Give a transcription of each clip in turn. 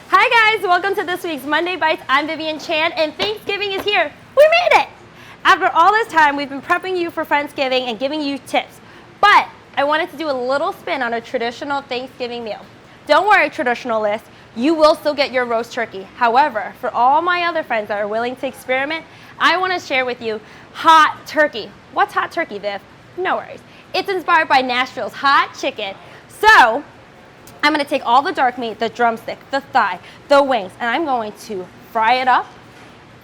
Hi guys, welcome to this week's Monday Bites. I'm Vivian Chan and Thanksgiving is here. We made it! After all this time, we've been prepping you for Friendsgiving and giving you tips. But I wanted to do a little spin on a traditional Thanksgiving meal. Don't worry, traditionalists, you will still get your roast turkey. However, for all my other friends that are willing to experiment, I want to share with you hot turkey. What's hot turkey, Viv? No worries. It's inspired by Nashville's Hot Chicken. So, I'm going to take all the dark meat, the drumstick, the thigh, the wings, and I'm going to fry it up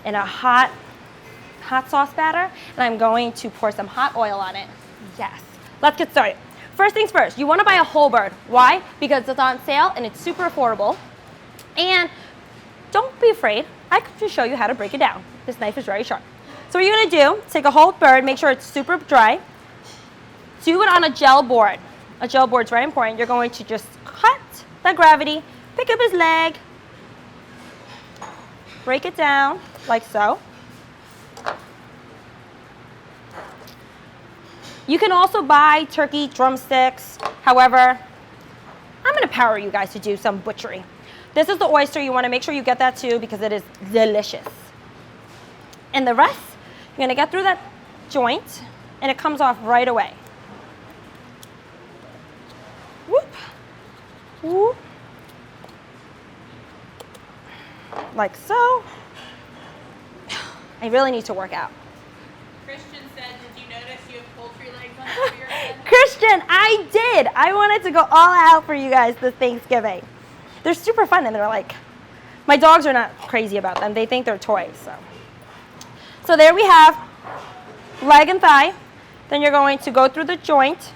in a hot sauce batter, and I'm going to pour some hot oil on it. Yes. Let's get started. First things first, you want to buy a whole bird. Why? Because it's on sale and it's super affordable. And don't be afraid. I can just show you how to break it down. This knife is very sharp. So what you're going to do, take a whole bird, make sure it's super dry. Do it on a gel board. A gel board is very important. You're going to just cut the gravity, pick up his leg, break it down like so. You can also buy turkey drumsticks. However, I'm going to power you guys to do some butchery. This is the oyster. You want to make sure you get that too because it is delicious. And the rest, you're going to get through that joint and it comes off right away. Whoop. Whoop. Like so. I really need to work out. Christian said, did you notice you have poultry legs on top of your head? Christian, I did. I wanted to go all out for you guys this Thanksgiving. They're super fun and they're like, my dogs are not crazy about them. They think they're toys. So there we have leg and thigh. Then you're going to go through the joint.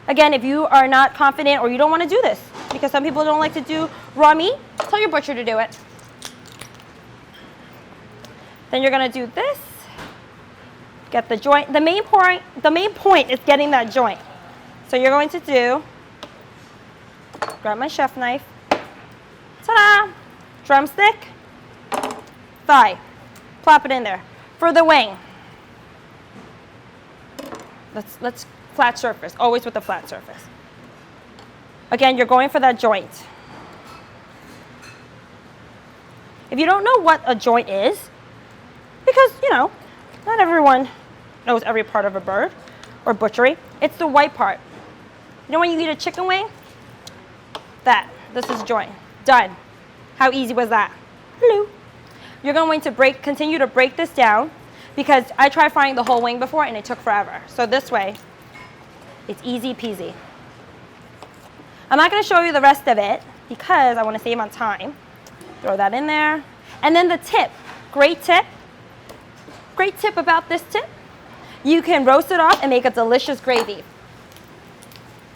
Again, if you are not confident or you don't want to do this, because some people don't like to do raw meat, tell your butcher to do it. Then you're going to do this. Get the joint. The main point is getting that joint. So you're going to do, grab my chef knife. Ta-da! Drumstick, thigh. Plop it in there. For the wing, let's flat surface, always with a flat surface. Again, you're going for that joint. If you don't know what a joint is, because, you know, not everyone knows every part of a bird or butchery, it's the white part. You know when you eat a chicken wing? This is joint. Done. How easy was that? Hello. You're going to continue to break this down because I tried frying the whole wing before and it took forever. So this way, it's easy peasy. I'm not going to show you the rest of it because I want to save on time. Throw that in there. And then the tip, great tip about this tip, you can roast it off and make a delicious gravy.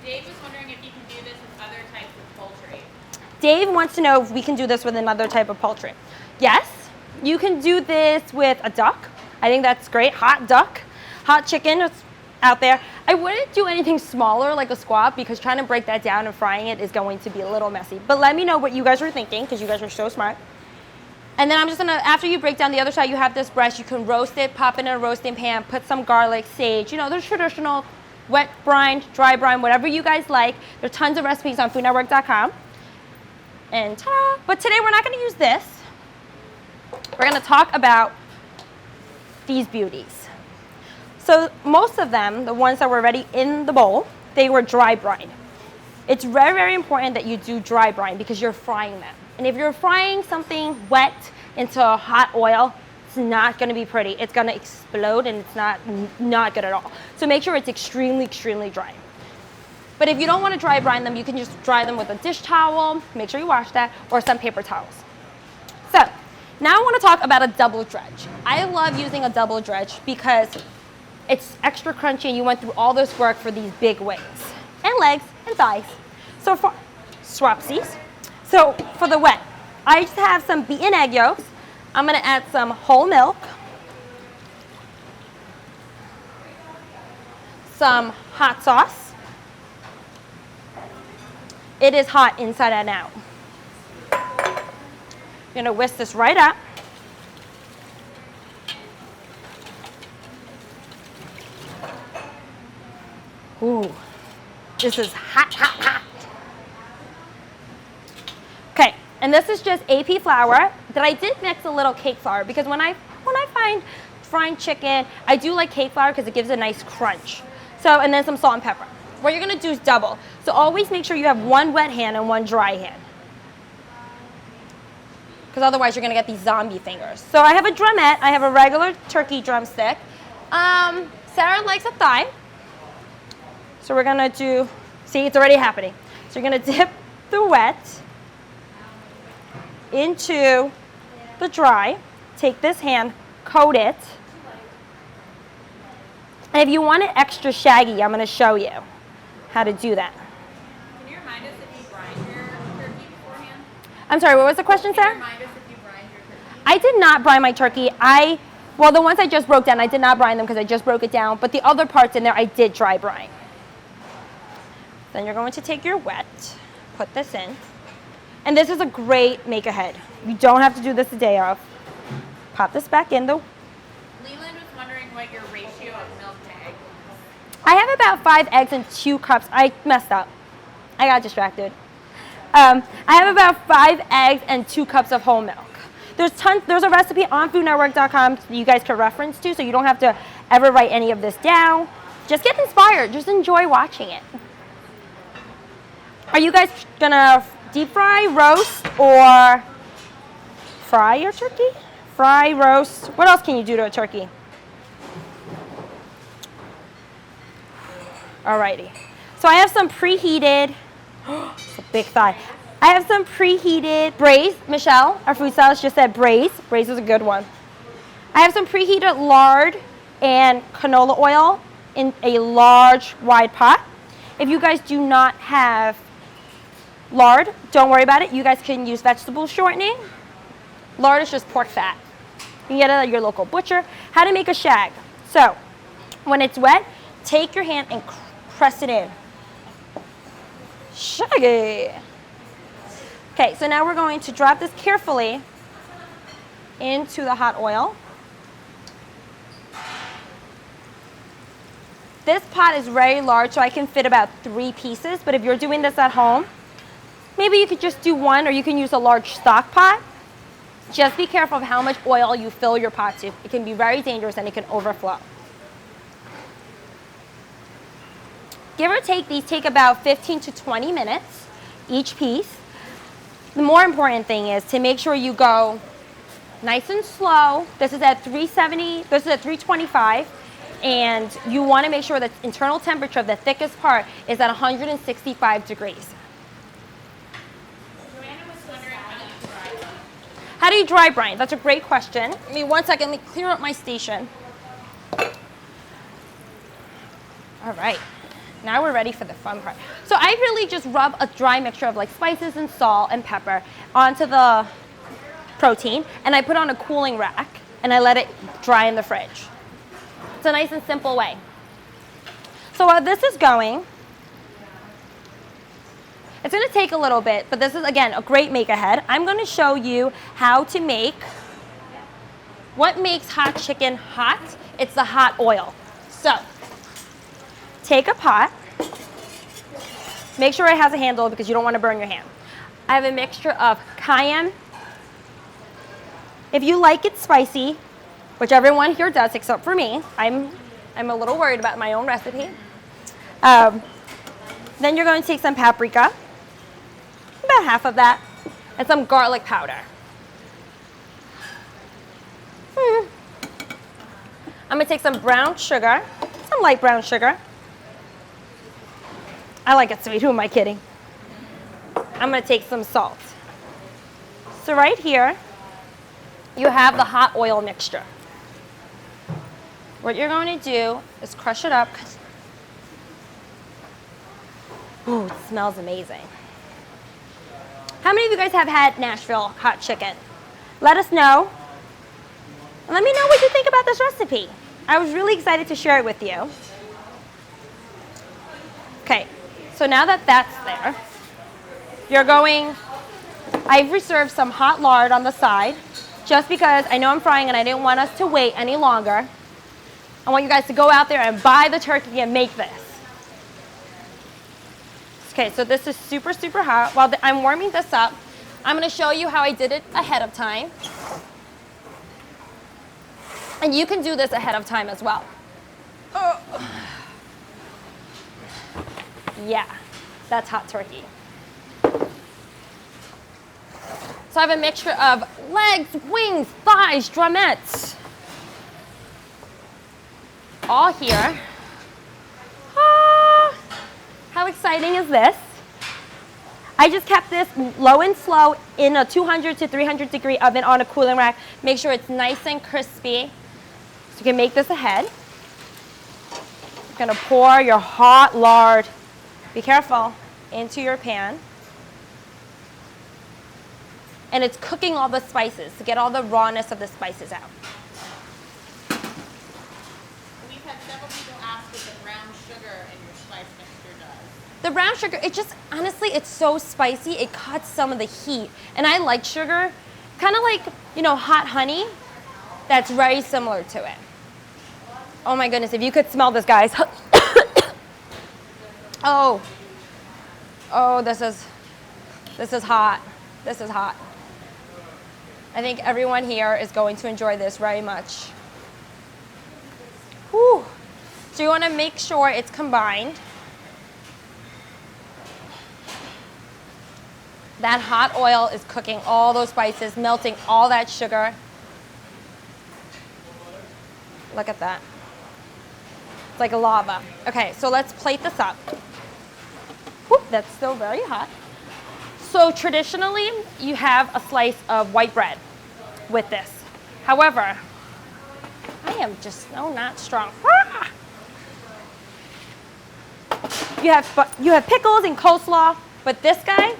Dave was wondering if you can do this with other types of poultry. Dave wants to know if we can do this with another type of poultry. Yes, you can do this with a duck. I think that's great. Hot duck, hot chicken is out there. I wouldn't do anything smaller like a squab because trying to break that down and frying it is going to be a little messy. But let me know what you guys are thinking because you guys are so smart. And then I'm just gonna, after you break down the other side, you have this breast, you can roast it, pop it in a roasting pan, put some garlic, sage, you know, there's traditional wet brine, dry brine, whatever you guys like. There's tons of recipes on foodnetwork.com. And ta-da! But today we're not gonna use this. We're gonna talk about these beauties. So most of them, the ones that were already in the bowl, they were dry brine. It's very, very important that you do dry brine because you're frying them. And if you're frying something wet into hot oil, it's not going to be pretty. It's going to explode and it's not good at all. So make sure it's extremely, extremely dry. But if you don't want to dry brine them, you can just dry them with a dish towel. Make sure you wash that, or some paper towels. So now I want to talk about a double dredge. I love using a double dredge because it's extra crunchy and you went through all this work for these big wings and legs and thighs. So for swapsies. So for the wet, I just have some beaten egg yolks. I'm going to add some whole milk, some hot sauce. It is hot inside and out. I'm going to whisk this right up. Ooh, this is hot, hot, hot. And this is just AP flour that I did mix a little cake flour because when I find frying chicken, I do like cake flour because it gives a nice crunch. So, and then some salt and pepper. What you're gonna do is double. So always make sure you have one wet hand and one dry hand. Because otherwise you're gonna get these zombie fingers. So I have a drumette, I have a regular turkey drumstick. Sarah likes a thigh. So we're gonna do, see, it's already happening. So you're gonna dip the wet into the dry. Take this hand, coat it. And if you want it extra shaggy, I'm gonna show you how to do that. Can you remind us if you brine your turkey beforehand? I'm sorry, what was the question, Can you Sarah? remind us if you brine your turkey? I did not brine my turkey. Well, the ones I just broke down, I did not brine them because I just broke it down, but the other parts in there, I did dry brine. Then you're going to take your wet, put this in, and this is a great make ahead. You don't have to do this the day of. Pop this back in though. Leland was wondering what your ratio of milk to egg was. I have about 5 eggs and 2 cups. I messed up. I got distracted. I have about 5 eggs and 2 cups of whole milk. There's a recipe on foodnetwork.com you guys can reference to, so you don't have to ever write any of this down. Just get inspired. Just enjoy watching it. Are you guys gonna deep fry, roast, or fry your turkey? Fry, roast. What else can you do to a turkey? Alrighty. So I have some preheated, it's a big thigh. I have some preheated braise. Michelle, our food stylist, just said braise. Braise is a good one. I have some preheated lard and canola oil in a large, wide pot. If you guys do not have lard, don't worry about it. You guys can use vegetable shortening. Lard is just pork fat. You can get it at your local butcher. How to make a shag. So, when it's wet, take your hand and press it in. Shaggy. Okay, so now we're going to drop this carefully into the hot oil. This pot is very large, so I can fit about 3 pieces, but if you're doing this at home, maybe you could just do 1, or you can use a large stock pot. Just be careful of how much oil you fill your pot to. It can be very dangerous and it can overflow. Give or take, these take about 15 to 20 minutes, each piece. The more important thing is to make sure you go nice and slow. This is at 370, this is at 325, and you want to make sure that internal temperature of the thickest part is at 165 degrees. How do you dry brine? That's a great question. Give me 1 second, let me clear up my station. All right, now we're ready for the fun part. So I really just rub a dry mixture of like spices and salt and pepper onto the protein, and I put on a cooling rack, and I let it dry in the fridge. It's a nice and simple way. So while this is going, it's going to take a little bit, but this is, again, a great make ahead. I'm going to show you how to make what makes hot chicken hot. It's the hot oil. So take a pot. Make sure it has a handle because you don't want to burn your hand. I have a mixture of cayenne. If you like it spicy, which everyone here does except for me, I'm a little worried about my own recipe. Then you're going to take some paprika, about half of that, and some garlic powder. I'm gonna take some brown sugar, some light brown sugar. I like it sweet, who am I kidding? I'm gonna take some salt. So right here, you have the hot oil mixture. What you're going to do is crush it up. Ooh, it smells amazing. How many of you guys have had Nashville Hot Chicken? Let us know. And let me know what you think about this recipe. I was really excited to share it with you. Okay, so now that that's there, I've reserved some hot lard on the side, just because I know I'm frying and I didn't want us to wait any longer. I want you guys to go out there and buy the turkey and make this. Okay, so this is super, super hot. While I'm warming this up, I'm gonna show you how I did it ahead of time. And you can do this ahead of time as well. Oh. Yeah, that's hot turkey. So I have a mixture of legs, wings, thighs, drumettes. All here. Ah, how exciting is this? I just kept this low and slow in a 200 to 300 degree oven on a cooling rack. Make sure it's nice and crispy. So you can make this ahead. You're gonna pour your hot lard, be careful, into your pan. And it's cooking all the spices to get all the rawness of the spices out. We've had several people ask what the brown sugar in your spice mixture does. The brown sugar, it just, honestly, it's so spicy, it cuts some of the heat. And I like sugar, kind of like, you know, hot honey, that's very similar to it. Oh my goodness, if you could smell this, guys. Oh, this is hot. This is hot. I think everyone here is going to enjoy this very much. Whew. So you want to make sure it's combined. That hot oil is cooking all those spices, melting all that sugar. Look at that. It's like a lava. Okay, so let's plate this up. Whew, that's still very hot. So traditionally, you have a slice of white bread with this. However, I am just not strong. Ah! You have pickles and coleslaw, but this guy,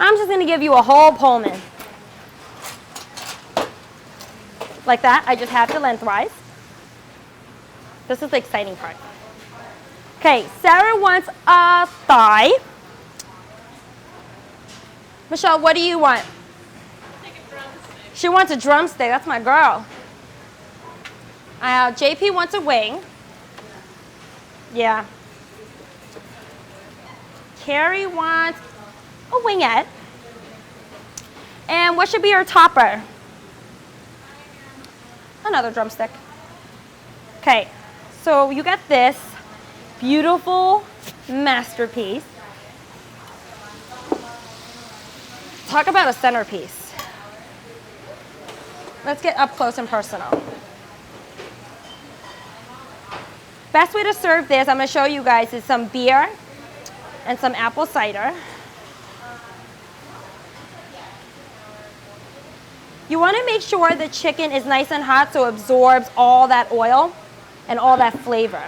I'm just gonna give you a whole Pullman. Like that, I just have it lengthwise. This is the exciting part. Okay, Sarah wants a thigh. Michelle, what do you want? Take a drumstick. She wants a drumstick. That's my girl. JP wants a wing. Yeah. Carrie wants a wingette. And what should be our topper? Another drumstick. Okay, so you got this beautiful masterpiece. Talk about a centerpiece. Let's get up close and personal. Best way to serve this, I'm going to show you guys, is some beer and some apple cider. You want to make sure the chicken is nice and hot so it absorbs all that oil and all that flavor.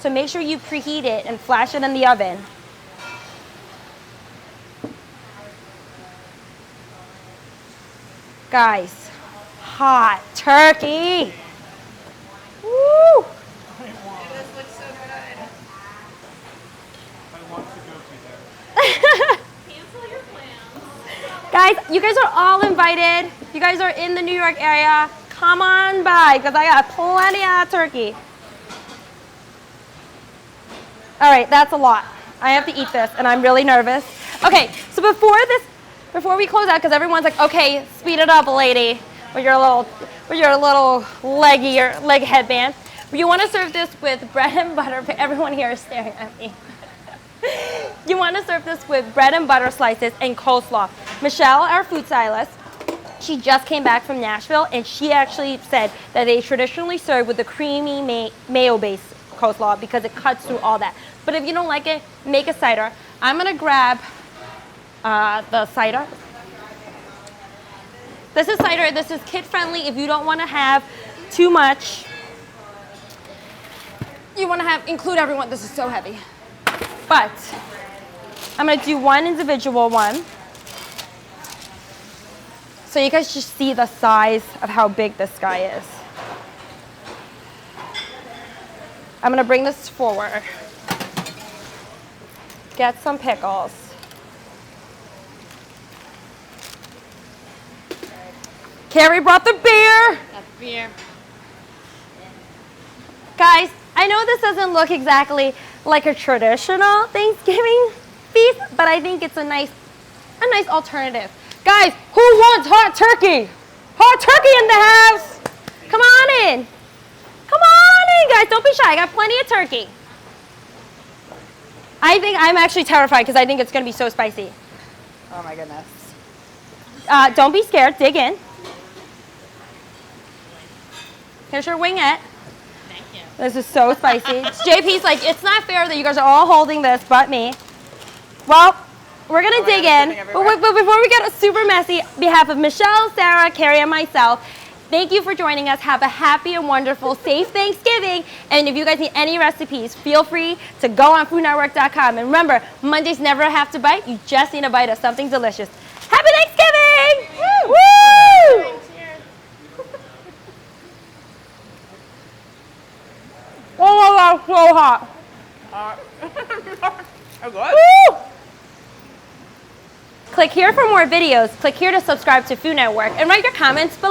So make sure you preheat it and flash it in the oven. Guys, hot turkey. Woo! This looks so good. I want to go to there. Cancel your plans. Guys, you guys are all invited. You guys are in the New York area. Come on by, because I got plenty of turkey. All right, that's a lot. I have to eat this, and I'm really nervous. Okay, so before we close out, because everyone's like, okay, speed it up, lady, with your little leg headband. You want to serve this with bread and butter. Everyone here is staring at me. You want to serve this with bread and butter slices and coleslaw. Michelle, our food stylist, she just came back from Nashville, and she actually said that they traditionally serve with the creamy mayo-based coleslaw because it cuts through all that. But if you don't like it, make a cider. I'm going to grab the cider. This is cider. This is kid-friendly if you don't want to have too much. You want to include everyone. This is so heavy. But I'm going to do one individual one so you guys just see the size of how big this guy is. I'm going to bring this forward. Get some pickles. Carrie brought the beer. That's beer. Guys, I know this doesn't look exactly like a traditional Thanksgiving feast, but I think it's a nice alternative. Guys, who wants hot turkey? Hot turkey in the house. Come on in. Come on in, guys. Don't be shy. I got plenty of turkey. I think I'm actually terrified because I think it's going to be so spicy. Oh my goodness. Don't be scared. Dig in. Here's your wingette. Thank you. This is so spicy. JP's like, it's not fair that you guys are all holding this but me. Well, we're going to dig in. But before we get super messy, on behalf of Michelle, Sarah, Carrie, and myself, thank you for joining us. Have a happy and wonderful, safe Thanksgiving. And if you guys need any recipes, feel free to go on foodnetwork.com. And remember, Mondays never have to bite. You just need a bite of something delicious. Happy Thanksgiving! Woo! Woo! Oh my God, so hot. Oh, good. Woo! Click here for more videos. Click here to subscribe to Food Network and write your comments below.